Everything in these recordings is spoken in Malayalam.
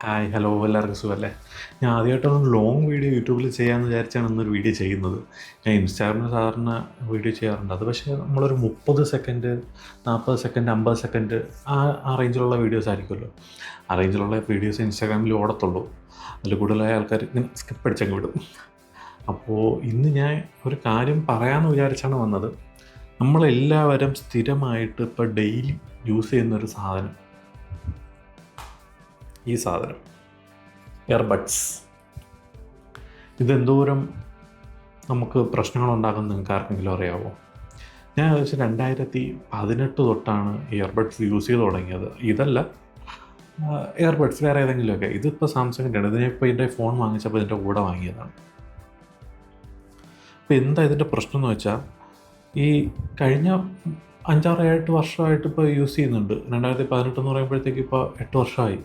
ഹായ് ഹലോ എല്ലാവർക്കും സുഖമല്ലേ? ഞാൻ ആദ്യമായിട്ടൊന്ന് ലോങ് വീഡിയോ യൂട്യൂബിൽ ചെയ്യാമെന്ന് വിചാരിച്ചാണ് ഇന്നൊരു വീഡിയോ ചെയ്യുന്നത്. ഞാൻ ഇൻസ്റ്റാഗ്രാമിൽ സാധാരണ വീഡിയോ ചെയ്യാറുണ്ട്. അത് പക്ഷേ നമ്മളൊരു 30 സെക്കൻഡ് 40 സെക്കൻഡ് 50 സെക്കൻഡ് ആ റേഞ്ചിലുള്ള വീഡിയോസ് ആയിരിക്കുമല്ലോ. ആ റേഞ്ചിലുള്ള വീഡിയോസ് ഇൻസ്റ്റാഗ്രാമിൽ ഓടത്തുള്ളൂ. അതിൽ കൂടുതലായ ആൾക്കാർ ഇങ്ങനെ സ്കിപ്പ് അടിച്ചങ്ങ് വിടും. അപ്പോൾ ഇന്ന് ഞാൻ ഒരു കാര്യം പറയാമെന്ന് വിചാരിച്ചാണ് വന്നത്. നമ്മളെല്ലാവരും സ്ഥിരമായിട്ട് ഇപ്പോൾ ഡെയിലി യൂസ് ചെയ്യുന്നൊരു സാധനം, ഈ സാധനം എയർബഡ്സ്. ഇതെന്തോരം നമുക്ക് പ്രശ്നങ്ങളുണ്ടാകുമെന്ന് നിങ്ങൾക്ക് ആർക്കെങ്കിലും അറിയാമോ? ഞാൻ ഏകദേശം 2018 തൊട്ടാണ് ഇയർബഡ്സ് യൂസ് ചെയ്ത് തുടങ്ങിയത്. ഇതല്ല, എയർബഡ്സ് വേറെ ഏതെങ്കിലുമൊക്കെ. ഇതിപ്പോൾ സാംസങ്ങിൻ്റെ ആണ്. ഇതിനിപ്പോൾ എൻ്റെ ഫോൺ വാങ്ങിച്ചപ്പോൾ ഇതിൻ്റെ കൂടെ വാങ്ങിയതാണ്. ഇപ്പോൾ എന്താ ഇതിൻ്റെ പ്രശ്നം എന്ന് വെച്ചാൽ, ഈ കഴിഞ്ഞ 5-6-7 വർഷമായിട്ട് ഇപ്പോൾ യൂസ് ചെയ്യുന്നുണ്ട്. 2018 എന്ന് പറയുമ്പോഴത്തേക്ക് ഇപ്പോൾ 8 വർഷമായി.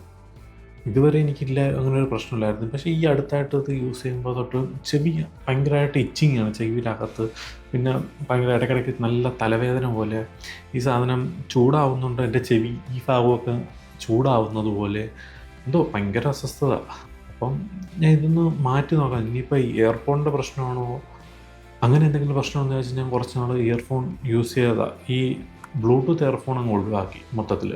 ഇതുവരെ എനിക്കില്ല, അങ്ങനെ ഒരു പ്രശ്നമില്ലായിരുന്നു. പക്ഷേ ഈ അടുത്തായിട്ട് ഇത് യൂസ് ചെയ്യുമ്പോൾ തൊട്ട് ചെവി ഭയങ്കരമായിട്ട് ഇച്ചിങ് ആണ് ചെവിയിലകത്ത്. പിന്നെ ഭയങ്കര ഇടയ്ക്കിടയ്ക്ക് നല്ല തലവേദന പോലെ. ഈ സാധനം ചൂടാവുന്നുണ്ട്, എൻ്റെ ചെവി ഈ ഭാഗമൊക്കെ ചൂടാവുന്നത് പോലെ എന്തോ ഭയങ്കര അസ്വസ്ഥത. അപ്പം ഞാൻ ഇതൊന്ന് മാറ്റി നോക്കാം. ഇനിയിപ്പോൾ ഈ ഇയർഫോണിൻ്റെ പ്രശ്നമാണോ അങ്ങനെ എന്തെങ്കിലും പ്രശ്നമുണ്ടെന്ന് വെച്ചാൽ ഞാൻ കുറച്ച് നാൾ ഇയർഫോൺ യൂസ് ചെയ്തതാണ്. ഈ ബ്ലൂടൂത്ത് ഇയർഫോൺ അങ്ങ് ഒഴിവാക്കി മൊത്തത്തിൽ.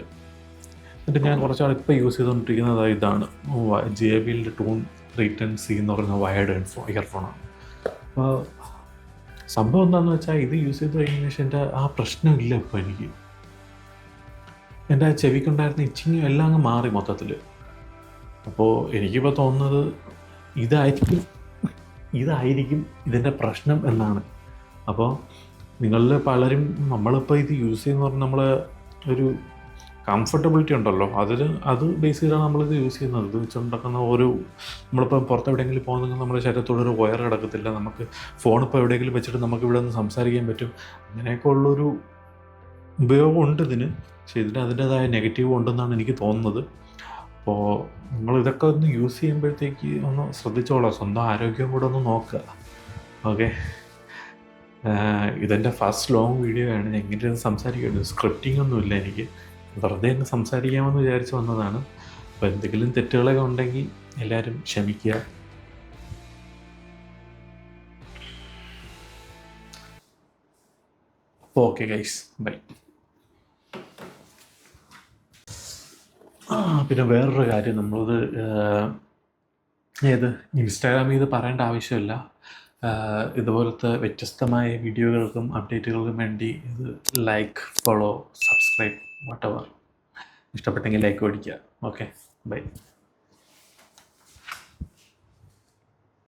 എന്നിട്ട് ഞാൻ കുറച്ചാൾ ഇപ്പോൾ യൂസ് ചെയ്തുകൊണ്ടിരിക്കുന്നത് ഇതാണ്, JBLൻ്റെ ടൂൺ 310C എന്ന് പറയുന്ന വയർഡ് ഇയർഫോണാണ്. അപ്പോൾ സംഭവം എന്താണെന്ന് വെച്ചാൽ, ഇത് യൂസ് ചെയ്ത് കഴിഞ്ഞതിന് ശേഷം എൻ്റെ ആ പ്രശ്നമില്ല. ഇപ്പോൾ എൻ്റെ ആ ചെവിക്കുണ്ടായിരുന്ന ഇച്ചിങ്ങും എല്ലാം അങ്ങ് മാറി മൊത്തത്തിൽ. അപ്പോൾ എനിക്കിപ്പോൾ തോന്നുന്നത് ഇതായിരിക്കും ഇതിൻ്റെ പ്രശ്നം എന്നാണ്. അപ്പോൾ നിങ്ങളിൽ പലരും, നമ്മളിപ്പോൾ ഇത് യൂസ് ചെയ്യുന്ന പറഞ്ഞാൽ നമ്മൾ ഒരു കംഫർട്ടബിലിറ്റി ഉണ്ടല്ലോ, അത് ബേസ് ചെയ്താണ് നമ്മളിത് യൂസ് ചെയ്യുന്നത്. ഇത് വെച്ചുണ്ടാക്കുന്ന നമ്മളിപ്പോൾ പുറത്ത് എവിടെയെങ്കിലും പോകുന്നെങ്കിൽ നമ്മുടെ ശരീരത്തോടൊരു വയർ കിടക്കത്തില്ല. നമുക്ക് ഫോണിപ്പോൾ എവിടെയെങ്കിലും വെച്ചിട്ട് നമുക്ക് ഇവിടെ നിന്ന് സംസാരിക്കാൻ പറ്റും. അങ്ങനെയൊക്കെ ഉള്ളൊരു ഉപയോഗമുണ്ട് ഇതിന്. പക്ഷേ ഇതിന് അതിൻ്റേതായ നെഗറ്റീവ് ഉണ്ടെന്നാണ് എനിക്ക് തോന്നുന്നത്. അപ്പോൾ നിങ്ങളിതൊക്കെ ഒന്ന് യൂസ് ചെയ്യുമ്പോഴത്തേക്ക് ഒന്ന് ശ്രദ്ധിച്ചോളാം. സ്വന്തം ആരോഗ്യം കൂടെ ഒന്ന് നോക്കുക. ഓക്കെ, ഇതെൻ്റെ ഫസ്റ്റ് ലോങ് വീഡിയോ ആണ്. ഞാൻ എങ്ങനെയാണ് സംസാരിക്കുന്നത്, സ്ക്രിപ്റ്റിംഗ് ഒന്നുമില്ല എനിക്ക്. വെറുതെ തന്നെ സംസാരിക്കാമെന്ന് വിചാരിച്ച് വന്നതാണ്. അപ്പോൾ എന്തെങ്കിലും തെറ്റുകളൊക്കെ ഉണ്ടെങ്കിൽ എല്ലാവരും ക്ഷമിക്കുക. അപ്പോൾ ഓക്കെ ഗൈസ്, ബൈ. പിന്നെ വേറൊരു കാര്യം, നമ്മളത് ഇൻസ്റ്റാഗ്രാമിൽ ഇത് പറയേണ്ട ആവശ്യമില്ല. ഇതുപോലത്തെ വ്യത്യസ്തമായ വീഡിയോകൾക്കും അപ്ഡേറ്റുകൾക്കും വേണ്ടി ഇത് ലൈക്ക്, ഫോളോ, സബ്സ്ക്രൈബ്, വാട്ടെവർ. ഇഷ്ടപ്പെട്ടെങ്കിൽ ലൈക്ക് അടിക്കുക. Okay, by.